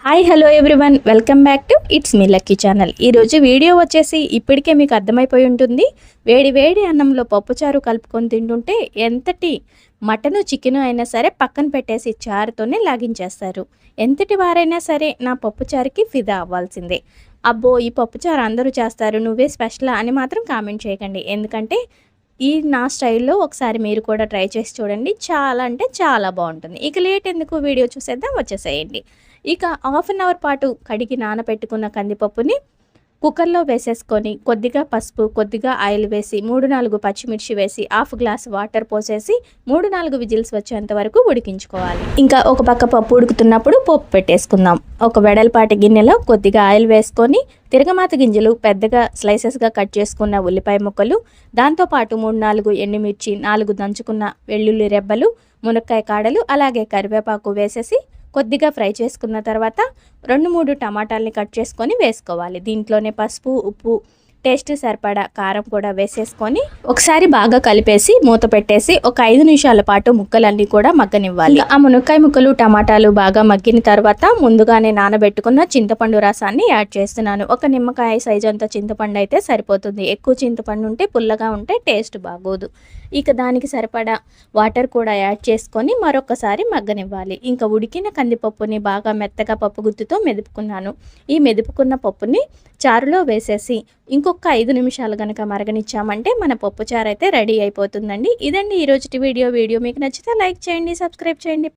Hi hello everyone, welcome back to it's me lucky channel. ఈరోజు video వచ్చేసి ఇప్పటికే మీకు అర్థమైపోయి ఉంటుంది. వేడి వేడి అన్నంలో పప్పుచారు కలుపుకొని తింటుంటే ఎంతటి మటను చికెను అయినా సరే పక్కన పెట్టేసి చారుతోనే లాగించేస్తారు. ఎంతటి వారైనా సరే నా పప్పుచారుకి ఫిదా అవ్వాల్సిందే. అబ్బో, ఈ పప్పుచారు అందరూ చేస్తారు, నువ్వే స్పెషల్ అని మాత్రం కామెంట్ చేయకండి. ఎందుకంటే ఈ నా స్టైల్లో ఒకసారి మీరు కూడా ట్రై చేసి చూడండి. చాలా అంటే చాలా బాగుంటుంది. ఇక లేట్ ఎందుకు, వీడియో చూసేద్దాం, వచ్చేసేయండి. ఇక హాఫ్ అన్ అవర్ పాటు కడిగి నానబెట్టుకున్న కందిపప్పుని కుక్కర్లో వేసేసుకొని కొద్దిగా పసుపు, కొద్దిగా ఆయిల్ వేసి 3-4 పచ్చిమిర్చి వేసి హాఫ్ గ్లాస్ వాటర్ పోసేసి 3-4 విజిల్స్ వచ్చేంత వరకు ఉడికించుకోవాలి. ఇంకా ఒక పక్క పప్పు ఉడుకుతున్నప్పుడు పోపు పెట్టేసుకుందాం. ఒక వెడల్పాటి గిన్నెలో కొద్దిగా ఆయిల్ వేసుకొని తిరగమాత గింజలు, పెద్దగా స్లైసెస్గా కట్ చేసుకున్న ఉల్లిపాయ ముక్కలు, దాంతోపాటు 3-4 ఎండుమిర్చి, 4 దంచుకున్న వెల్లుల్లి రెబ్బలు, మునక్కాయ కాడలు, అలాగే కరివేపాకు వేసేసి కొద్దిగా ఫ్రై చేసుకున్న తర్వాత 2-3 టమాటాలని కట్ చేసుకొని వేసుకోవాలి. దీంట్లోనే పసుపు, ఉప్పు, టేస్ట్ సరిపడా కారం కూడా వేసేసుకొని ఒకసారి బాగా కలిపేసి మూత పెట్టేసి ఒక 5 నిమిషాల పాటు ముక్కలన్నీ కూడా మగ్గనివ్వాలి. ఆ మునక్కాయ ముక్కలు, టమాటాలు బాగా మగ్గిన తర్వాత ముందుగానే నానబెట్టుకున్న చింతపండు రసాన్ని యాడ్ చేస్తున్నాను. ఒక నిమ్మకాయ సైజు అంత చింతపండు అయితే సరిపోతుంది. ఎక్కువ చింతపండు ఉంటే పుల్లగా ఉంటే టేస్ట్ బాగోదు. ఇక దానికి సరిపడా వాటర్ కూడా యాడ్ చేసుకొని మరొకసారి మగ్గనివ్వాలి. ఇంకా ఉడికిన కందిపప్పుని బాగా మెత్తగా పప్పు గుత్తితో మెదుపుకున్నాను. ఈ మెదుపుకున్న పప్పుని చారులో వేసేసి ఇంకొక 5 నిమిషాలు కనుక మరగనిచ్చామంటే మన పప్పు చారు అయితే రెడీ అయిపోతుందండి. ఇదండి ఈరోజుటి వీడియో మీకు నచ్చితే లైక్ చేయండి, సబ్స్క్రైబ్ చేయండి.